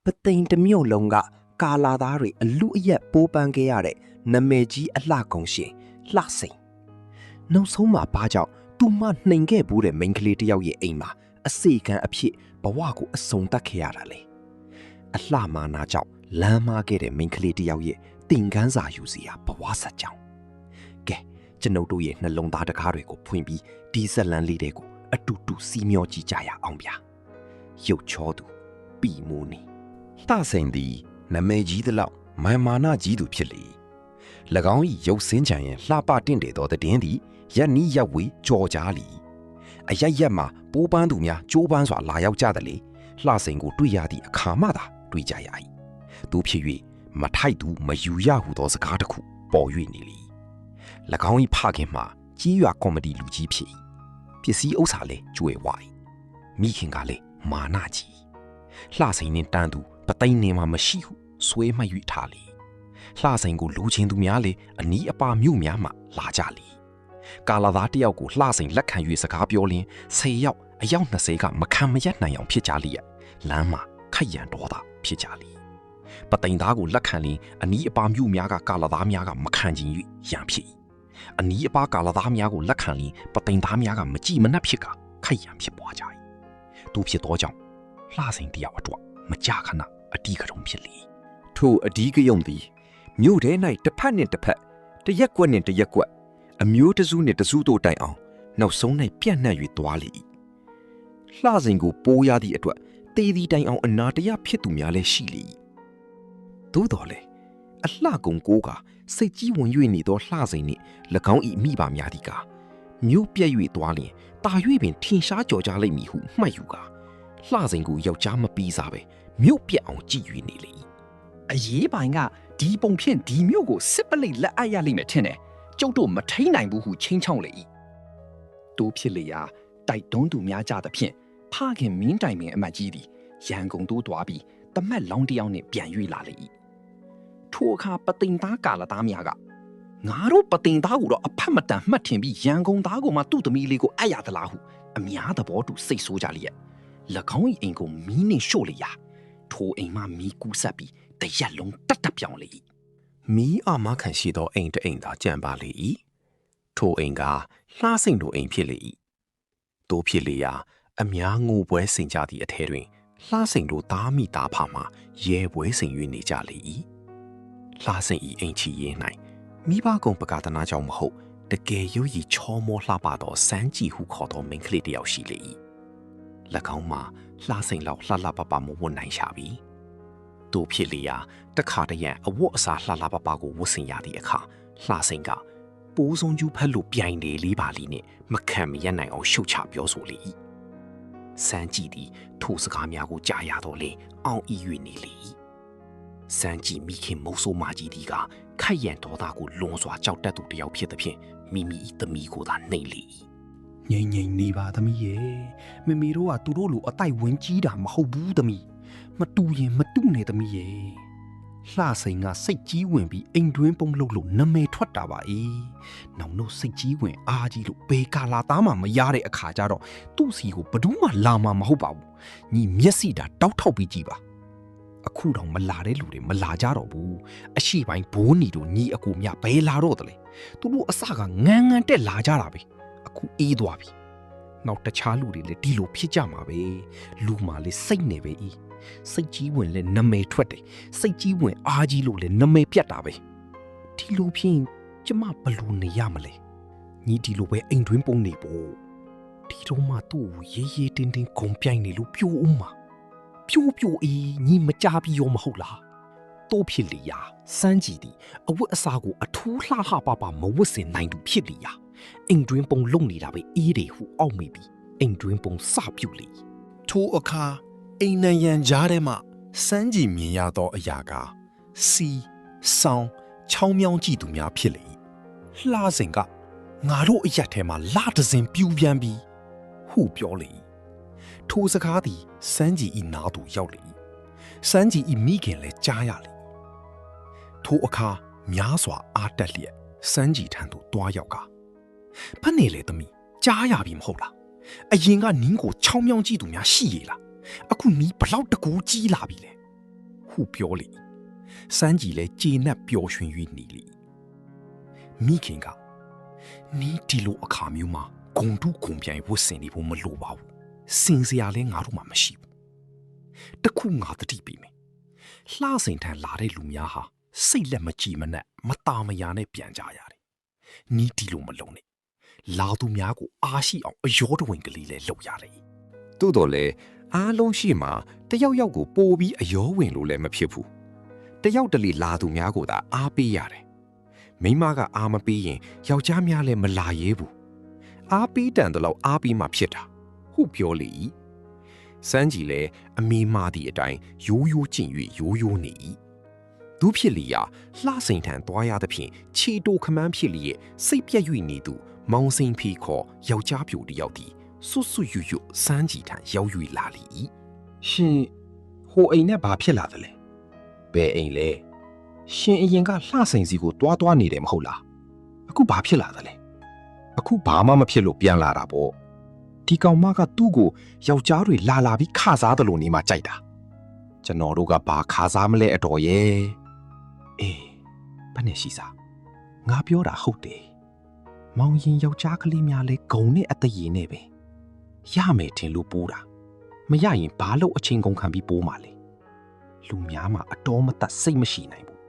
ပသိမ်တစ်မြို့လုံးကကာလာသားတွေအလူအယက်ပိုးပန်းခဲ့ရတဲ့နာမည်ကြီးအလှကုန်ရှင်လှစိန်နောက်ဆုံးမှာဘာကြောင့်သူမနှိမ်ခဲ့ဘူးတဲ့မိန်းကလေးတစ်ယောက်ရဲ့အိမ်မှာအစေခံအဖြစ်ဘဝကိုအစုံတက်ခဲ့ရတာလေအလှမာနာကြောင့်လမ်းမားခဲ့တဲ့မိန်းကလေးတစ်ယောက်ရဲ့တင်ကန်းစာယူစီဟာဘဝဆက်ကြောင်းကဲကျွန်ုပ်တို့ရဲ့နှလုံးသားတကားတွေကိုဖွင့်ပြီးဒီဇလန်လေးတွေကိုအတူတူစီမျောကြည့်ကြရအောင်ဗျာရုပ်ချောသူပီမိုးနေလှစိန်သည်နမဲကြီးသလောက်မာနကြီးသူဖြစ်လေ၎င်း၏ရုပ်စင်းချံရင်လှပတင့်တယ်သောတည်င်းသည်ရက်နီးရက်ဝေးကြော်ကြားလီအရက်ရက်မှာပိုးပန်းသူများကျိုးပန်းစွာလာရောက်ကြသလေလှစိန်ကိုတွေ့ရသည့်အခါမှသာတွေ့ကြရ၏သူဖြစ်၍မထိုက်သူမယူရဟုသောစကားတစ်ခုပေါ်၍နေလေ၎င်း၏ဖခင်မှာကြီးရွာကော်မတီလူကြီးဖြစ်၏ပစ္စည်းဥစ္စာလည်းကျွယ်ဝ၏မိခင်ကလည်းမာနကြီးလှစိန်နှင့်တန်းသူပသိမ်နေမှာမရှိဟုဆွဲမှတ်၍ထားလေလှစိန်ကိုလူချင်းသူများလည်းအနီးအပါမြို့များမှလာကြလေကာလာသားတယောက်ကိုလှစိန်လက်ခံ၍စကားပြောလင်း10ယောက်အယောက်20ကမခံမရက်နိုင်အောင်ဖြစ်ကြလေလမ်းမှာခိုက်ရန်တော်တာဖြစ်ကြလေပသိမ်သားကိုလက်ခံလင်းအနီးအပါမြို့များကကာလာသားများကမခံချင်၍ရန်ဖြစ်အနီးအပါကာလာသားများကိုလက်ခံလင်းပသိမ်သားများကမကြည်မနှက်ဖြစ်ကခိုက်ရန်ဖြစ်ပွားကြ၏သူဖြစ်သောကြောင့်လှစိန်တယောက်အတွက်မကြခဏအတီးကတုံဖြစ်လေထိုအဒီးကယုံသည်မြို့ထဲ၌တစ်ဖက်နှင့်တစ်ဖက်တရက်ကွက်နှင့်တရက်ကွက်အမျိုးတစုနှင့်တစုတို့တိုင်အောင်နောက်ဆုံး၌ပြန့်နှံ့၍သွားလေ၏လှစိန်ကိုပိုးရသည့်အတွက်တေးသည့်တိုင်အောင်အနာတရဖြစ်သူများလည်းရှိလေ၏သို့တော်လည်းအလှကုန်ကိုကစိတ်ကြီးဝင်၍နေသောလှစိန်နှင့်၎င်း၏မိဘများသည်ကမြို့ပြက်၍သွားလျင်တာ၍ပင်ထင်ရှားကြော်ကြားလိမ့်မည်ဟုမှတ်ယူကာလှစိန်ကိုယောက်ျားမပြီးစားပဲမြို့ပြက်အောင်ကြည့်၍နေလေ၏အရေးပိုင်ကဒီပုံဖြင့်ဒီမြို့ကိုစစ်ပလိတ်လက်အပ်ရလိမ့်မယ်ထင်တယ်ကျုပ်တို့မထိန်နိုင်ဘူးဟုချင်းချောင်းလေ၏တိုးဖြစ်လေရာတိုက်တွန်းသူများကြသဖြင့်ဖခင်မင်းတိုင်ပင်အမတ်ကြီးသည်ရန်ကုန်သို့တွားပြီးတမက်လောင်းတယောက်နှင့်ပြန်၍လာလေ၏ထိုအခါပသိမ်သားကာလသားများကငါတို့ပသိမ်သားကိုတော့အဖက်မတန်မှတ်ထင်ပြီးရန်ကုန်သားကိုမှသူ့သမီးလေးကိုအပ်ရသလားဟုအများသဘောတူစိတ်ဆိုးကြလျက်၎င်း၏အိမ်ကိုမီးနှင့်ရှို့လေရာထိုအိမ်မှမီးကူးဆက်ပြီးတရက်လုံးတက်ပြောင်းလေ၏မီးအမခံရှိသောအိမ်တအိမ်သာကြံပါလေ၏ထိုအိမ်ကလှစိန်တို့အိမ်ဖြစ်လေ၏တို့ဖြစ်လေရာအများငိုပွဲစင်ကြသည့်အထဲတွင်လှစိန်တို့သားမိသားဖမှရဲပွဲစင်၍နေကြလေ၏လှစိန်၏အိမ်ချီရင်း၌မိဘကုံပကသနာကြောင့်မဟုတ်တကယ်ရုပ်ရည်ချောမောလှပသောစမ်းကြည့်ဟုခေါ်သောမိန်းကလေးတစ်ယောက်ရှိလေ၏၎င်းမှာလှစိန်လောက်လှလှပပမဝတ်နိုင်ရှာပြီတို့ဖြစ်လေရာတခါတရံအဝတ်အစားလှလှပပကိုဝတ်ဆင်ရသည့်အခါလှစိန်ကပိုးစုံကျူးဖက်လို့ပြိုင်နေလေးပါလိနှင့်မခံမရနိုင်အောင်ရှုတ်ချပြောဆိုလေ၏စမ်းကြည့်သည်ထိုစကားများကိုကြားရတော့လေအောင်ဤ၍နေလေ၏စမ်းကြည့်မိခင်မုံဆိုးမကြီးသည်ကခိုက်ရန်တော်သားကိုလွန်စွာကြောက်တတ်သူတစ်ယောက်ဖြစ်သဖြင့်မိမိ၏သမီးကိုသာနှိမ်လေ၏ငိမ့်ငိမ့်နေပါသမီးရဲ့မမေတို့ကသူတို့လိုအတိုက်ဝင်းကြီးတာမဟုတ်ဘူးသမီးမတူရင်မတူနဲ့သမီးရဲ့လှစိန်ကစိတ်ကြီးဝင်ပြီးအိမ်တွင်းပုံးလို့နမဲထွက်တာပါနောင်တို့စိတ်ကြီးဝင်အားကြီးလို့ဘေကာလာသားမှမရတဲ့အခါကျတော့သူ့စီကိုဘယ်သူမှလာမှာမဟုတ်ပါဘူးညီမျက်စိတာတောက်ထောက်ပြီးကြည့်ပါအခုတော့မလာတဲ့လူတွေမလာကြတော့ဘူးအရှိပိုင်းဘိုးနီတို့ညီအကိုမြဘယ်လာတော့တလဲသူတို့အစကငန်းငန်းတက်လာကြတာပဲအခုအေးသွားပြီနောက်တခြားလူတွေလည်းဒီလိုဖြစ်ကြမှာပဲလူမှလည်းစိတ်နေပဲစိတ်ကြီးဝင်လဲနမဲထွက်တယ်စိတ်ကြီးဝင်အားကြီးလို့လဲနမဲပြတ်တာပဲဒီလိုဖြင့်ကျမဘလို့နေရမလဲညီဒီလိုပဲအိမ်တွင်းပုံနေပေါ့ဒီတော့မှသူ့ရေးရေးတင်းတင်းဂုံပြိုင်နေလို့ပြိုးအောင်မှာပြိုးအေးညီမကြပြီးရောမဟုတ်လားတော့ဖြစ်လေရာစမ်းကြည့်သည်အဝတ်အစားကိုအထူးလှလှပပမဝတ်စင်နိုင်သူဖြစ်လေရာအိမ်တွင်းပုံလုံနေတာပဲအေးတယ်ဟုအောက်မိပြီးအိမ်တွင်းပုံစပြုတ်လေထိုအခါအိမ်နံရံကြားထဲမှစမ်းကြည့်မြင်ရသောအရာကစီဆောင်းချောင်းမြောင်းကြည့်သူများဖြစ်လေ၏လှစိန်ကငါတို့အရက်ထဲမှာလာတစင်ပြူးပြန်ပြီးဟုပြောလေ၏ထိုစကားသည်စမ်းကြည့်၏နားသို့ရောက်လေ၏စမ်းကြည့်၏မိခင်လည်းကြားရလေထိုအခါများစွာအားတက်လျက်စမ်းကြည့်ထံသို့တွားရောက်ကဘာနေလေသမီးကြားရပြီမဟုတ်လားအရင်ကနင်းကိုချောင်းမြောင်းကြည့်သူများရှိရလားအခုနီးဘလောက်တကူကြီးလာပြီလဲ ဟုပြောလေစန်းကြီးလည်းကျေနပ်ပျော်ရွှင်၍နေလေမိခင်ကနီးဒီလိုအခါမျိုးမှာဂုံတုဂုံပြိုင်ဝတ်ဆင်နေဖို့မလိုပါဘူးစင်စရာလည်းငါတို့မှမရှိဘူးတခုငါတတိပေးမယ်လှစိန်ထန်လာတဲ့လူများဟာစိတ်လက်မကြည်မနဲ့မတာမယာနဲ့ပြန်ကြရတယ်နီးဒီလိုမလုံးနဲ့လာသူများကိုအားရှိအောင်အယောတဝင်ကလေးလည်းလုပ်ရတယ် သို့တော်လည်းအားလုံးရှိမှတယောက်ယောက်ကိုပို့ပြီးအယောဝင်လို့လည်းမဖြစ်ဘူးတယောက်တလေလာသူများကိုသာအားပေးရတယ်မိန်းမကအားမပေးရင်ယောက်ျားများလည်းမလာရဲဘူးအားပေးတန်တော့အားပေးမှဖြစ်တာဟုပြောလေစန်းကြီးလည်းအမေမာသည့်အတိုင်းရိုးရိုးကျင့်၍ရိုးရိုးနေ၏သူဖြစ်လျာလှစိန်ထန်သွားရသဖြင့်ခြေတိုခမန်းဖြစ်လျက်စိတ်ပြက်၍နေသူမောင်စိန်ဖီခေါ်ယောက်ျားပြိုတယောက်သည်စွတ်စွတ်ရွရွစန်းကြီးထံရောက်၍လာလေ၏ရှင်ဟိုအိမ်နဲ့ဘာဖြစ်လာသလဲဘယ်အိမ်လဲရှင်အရင်ကလှစိန်စီကိုတွားနေတယ်မဟုတ်လားအခုဘာဖြစ်လာသလဲအခုဘာမှမဖြစ်လို့ပြန်လာတာပေါ့ဒီကောင်မကသူ့ကိုယောက်ျားတွေလာပြီးခစားတယ်လို့နေမှကြိုက်တာကျွန်တော်တို့ကဘာခစားမလဲအတော်ရဲ့အေးဘယ်နဲ့ရှိစားငါပြောတာဟုတ်တယ်မောင်ရင်ယောက်ျားကလေးများလဲဂုံနဲ့အသက်ရည်နဲ့ပဲရမယ်ထင်လို့ပိုးတာမရရင်ဘာလို့အချင်းကုန်ခံပြီးပိုးမှလဲလူများမှာအတော်မတတ်စိတ်မရှိနိုင်ဘူး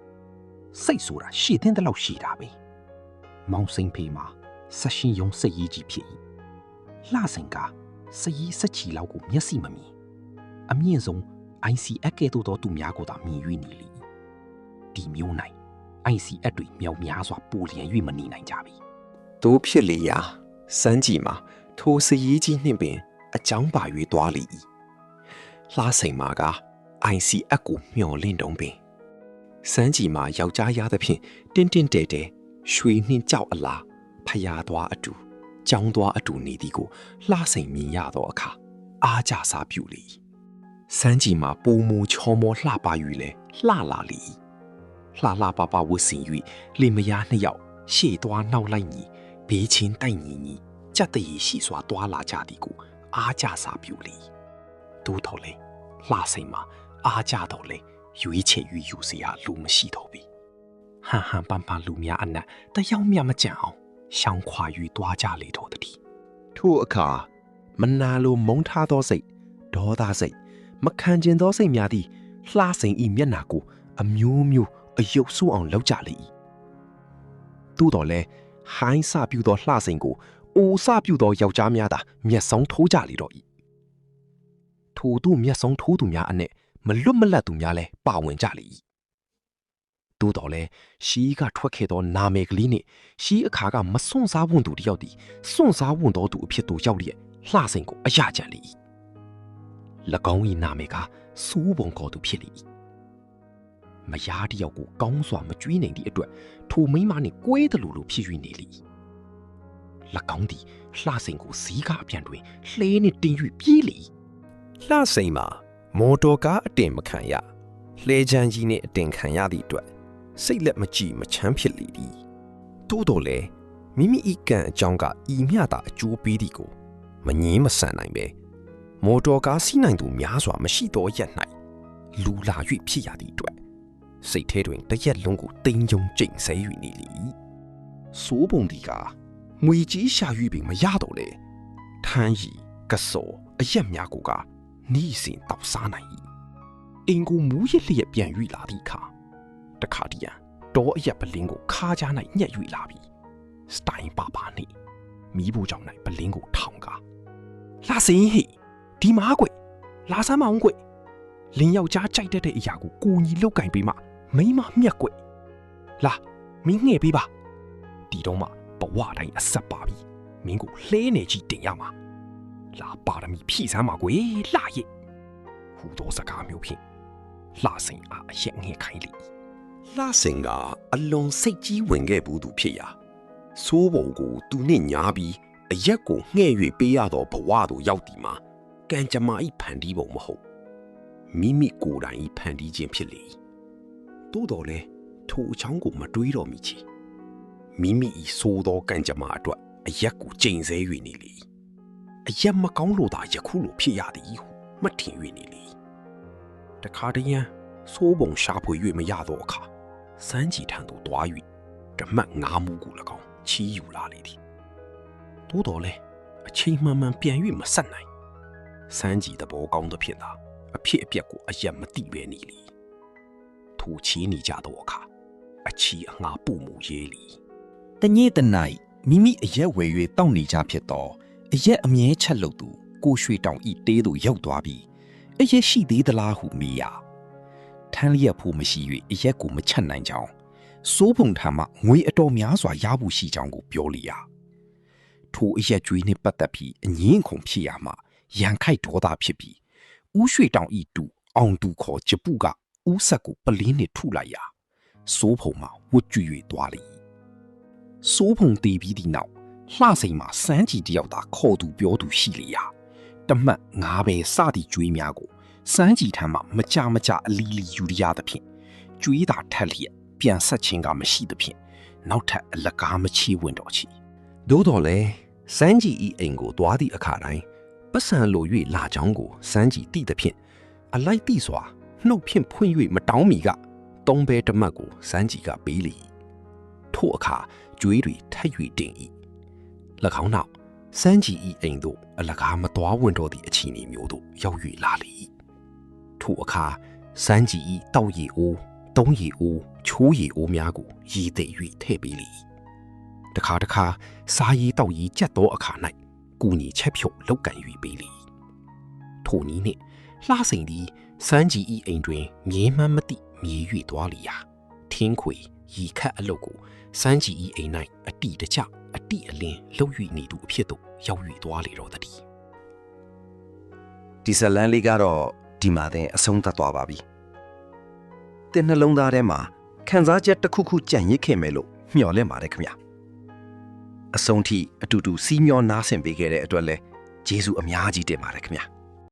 စိတ်ဆိုတာရှည်တဲ့လောက်ရှည်တာပဲမောင်စိန်ဖေးမှာဆက်ရှင်ယုံစိတ်ကြီးကြီးဖြစ်၏လှစိန်ကစရီးစချီလောက်ကိုမျက်စိမမြင်အမြင့်ဆုံး ICS ကဲ့သို့သောသူများကိုသာမြင်၍နေလေဒီမျိုးနိုင် ICS တွေမြောက်များစွာပိုလျံ၍မနေနိုင်ကြပြီတို့ဖြစ်လေရာစန်းကြီးမှာထိုစရီးကြီးနှင့်ပင်အကြောင်းပါ၍သွားလေ၏လှစိန်မာက ICS ကိုမျော်လင့်တုံးပင်စန်းကြီးမှာယောက်ျားရသဖြင့်တင်းတင်းတဲတဲရွှေနှင်းကြောက်အလားဖျားသွားအတူကြောင်းသွားအတူနေသည်ကိုလှစိန်မြင်ရသောအခါအားကြစားပြုလေ၏စန်းကြီးမှာပုံမူချောမောလှပ၍လဲလှလာလေ၏လှပဝတ်ဆင်၍လင်မယားနှစ်ယောက်ရှေ့သွားနောက်လိုက်ညီဘေးချင်းတိုက်ညီကြက်တရီရှိစွာသွားလာကြသည်ကိုအားကြစားပြုလေ၏သို့တော်လဲလှစိန်မှာအားကြတော်လဲရွေးချယ်၍ယူเสียလူမရှိတော့ပြီဟန်ပန်လူများအနက်တယောက်မျှမကြံအောင်ရှောင်ခွာ၍သွားကြလေတော်သည်ထို့အခါမနာလိုမုန်းထားသောစိတ်ဒေါသစိတ်မခံကျင်သောစိတ်များသည်လှစိန်၏မျက်နှာကိုအမျိုးမျိုးအယုတ်ဆိုးအောင်လောက်ကြလေ၏သို့တော်လဲဟိုင်းစပြုသောလှစိန်ကိုအိုစပြုသောယောက်ျားများသာမျက်စောင်းထိုးကြလေတော့၏ထို့သူမျက်စောင်းထိုးသူများအနက်မလွတ်မလပ်သူများလည်းပါဝင်ကြလေ၏သို့တော်လဲရှီးကထွက်ခဲ့သောနာမည်ကလေးနှင့်ရှီးအခါကမစွန့်စားဝွင့်သူတယောက်သည်စွန့်စားဝွင့်သောသူအဖြစ်သို့ရောက်လျက်လှစိန်ကိုအရကြံလေ၏၎င်း၏နာမည်ကစိုးပုံခေါ်သူဖြစ်လေ၏မယားတယောက်ကိုကောင်းစွာမကြွေးနိုင်သည့်အတွက်ထိုမိန်းမနှင့်ကွဲသလိုလိုဖြစ်၍နေလေ၏၎င်းသည်လှစိန်ကိုဇီးကအပြန်တွင်လှဲနှင့်တင်၍ပြေးလေ၏လှစိန်မှာမော်တော်ကားအတင်မခံရလှဲချမ်းကြီးနှင့်အတင်ခံရသည့်အတွက်စိတ်လက်မကြည်မချမ်းဖြစ်လေသည်သို့တော်လဲမိမိ၏ကံအကြောင်းကဤမျှသာအကျိုးပေးသည်ကိုမငြင်းမဆန်နိုင်ပဲမော်တော်ကားစီးနိုင်သူများစွာမရှိသောရက်၌လူလာ၍ဖြစ်ရသည့်အတွက်စိတ်ထဲတွင်တရက်လုံးကိုတိမ်ကြုံကြိမ်ဆဲ၍နေလေစိုးပုံဒီကငွေကြီးရှာ၍ပင်မရတော့လေထမ်းရီကစောအရက်များကိုကနီးစဉ်တောက်စားနိုင်၏အင်ကိုမူးရစ်လျက်ပြန်၍လာသည့်အခါတခါတည်းရန်တောအရက်ပလင်းကိုခါးကြား၌ညှက်၍လာပြီးစတိုင်ပါနှင့်မီးဘူးကြောင့်၌ပလင်းကိုထောင်ကားလာစင်းဟိဒီမားကွလာစမ်းမအောင်ကွလင်းယောက်ျားကြိုက်တဲ့အရာကိုကိုကြီးလောက်ကင်ပေးမှမိမမြက်ကွလာမင်းငှဲ့ပေးပါဒီတော့မှဘဝတိုင်းအဆက်ပါပြီမင်းကိုလှဲနေကြီးတင်ရမှာလာပါရမီဖြည့်စမ်းပါကွလှရဲ့ဟူသောစကားမျိုးဖြင့်လှစိန်အားအရက်ငှဲ့ခိုင်းလေလှစိန်ကအလွန်စိတ်ကြီးဝင်ခဲ့ဘူးသူဖြစ်ရာစိုးပုံကိုသူနှင့်ညားပြီးအရက်ကိုငှဲ့၍ပေးရသောဘဝသို့ရောက်သည်မှာကံကြမ္မာ၏ဖန်တီးပုံမဟုတ်မိမိကိုယ်တိုင်၏ဖန်တီးခြင်းဖြစ်လေသို့တော်လဲထိုအချောင်းကိုမတွေးတော်မီချေမိမိ၏ဆိုးသောကံကြမ္မာအတွက်အရက်ကိုကျိန်ဆဲ၍နေလေအရက်မကောင်းလို့သာယခုလိုဖြစ်ရသည်ဟုမှတ်ထင်၍နေလေတခါတည်းရန် စိုးပုံရှာဖွေ၍မရသောအခါစန်းကြည်ထံသို့တွား၍ဓမ္မတ်ငါးမူကို၎င်းချီးယူလာလေသည်သို့တော်လည်းအချိန်မှန်မှန်ပြန်၍မဆက်နိုင်စန်းကြည်သဘောကောင်းသဖြင့်သာအဖြစ်အပျက်ကိုအယက်မသိပဲနေလီထိုချီးနေကြသောအခါအချီအငှားပုံမူရေးလီ တညေ့တနိုင်မိမိအရက်ဝယ်၍တောက်နေကြဖြစ်သောအရက်အမြဲချက်လို့သူကိုရွှေတောင်ဤတေးသို့ရောက်သွားပြီးအရက်ရှိသေးသလားဟုမေးရာထမ်းလျက်ဖို့မရှိ၍အရက်ကိုမချက်နိုင်ကြောင်းစိုးဖုံထံမှငွေအတော်များစွာရဖို့ရှိကြောင်းကိုပြောလျာထိုအရက်ကျွေးနှင့်ပတ်သက်ပြီးအငင်းခုန်ဖြစ်ရမှရန်ခိုက်ဒေါသဖြစ်ပြီးဦးရွှေတောင်ဤတူအောင်သူခေါ်ဂျပုကဦးဆက်ကိုပလင်းနှင့်ထုလိုက်ရာစိုးဖုံမှဝတ်ကြွ၍သွားလေစိုးဖုံတည်ပြီးသည့်နောက်လှစိန်မှာစမ်းကြည့်တယောက်သာခေါ်သူပြောသူရှိလေရာတမတ်ငါးပဲစသည့်ကျွေးများကိုစမ်းကြည့်ထမ်းမှမကြအလီလီယူရသဖြင့်ကျွေးသာထက်လျက်ပြန်ဆက်ခြင်းကမရှိသဖြင့်နောက်ထပ်အလကားမချီဝင်တော့ချီ သို့တော်လည်းစန်းကြည်ဤအိမ်ကိုတွားသည့်အခါတိုင်းပတ်စံလို၍လာချောင်းကိုစန်းကြည်တိသဖြင့်အလိုက်တိစွာနှုတ်ဖြင့်ဖွင့်၍မတောင်းမီကသုံးဘဲတမတ်ကိုစန်းကြည်ကပေးလေထို့အခါကျွေးတွေထက်၍တင်၏၎င်းနောက်စန်းကြည်ဤအိမ်သို့အလကားမတွားဝင်တော့သည့်အခြေအနေမျိုးသို့ရောက်၍လာလေထို့အခါစန်းကြည်ဤတောက်ရီအိုးသုံးရီအိုးချိုးရီအိုးများကိုရည်သိပ်၍ထည့်ပေးလေတခါစားရီတောက်ရီကြက်သောအခါ၌ကူညီချက်ဖြုတ်လောက်ကန်၍ပေးလေထိုနည်းနှင့်လှစိန်သည်စန်းကြည်ဤအိမ်တွင်မြဲမှန်းမသိမြေ၍သွားလီရာထင်းခွေရီခတ်အလုတ်ကိုစန်းကြည်ဤအိမ်၌အတိတကျအတိအလင်းလှုပ်၍နေသူအဖြစ်သို့ရောက်၍သွားလေတော့တည်း ဒီဇလန်လေးကတော့ဒီမှာတဲ့အဆုံးသတ်သွားပါပြီတဲ့နှလုံးသားထဲမှာခံစားချက်တစ်ခုခုကြံ့ရစ်ခဲ့မယ်လို့မျှော်လင့်ပါတယ်ခင်ဗျအဆုံးထိအတူတူစီးမျောနားဆင်ပေးခဲ့တဲ့အတွက်လည်းကျေးဇူးအများကြီးတင်ပါတယ်ခင်ဗျ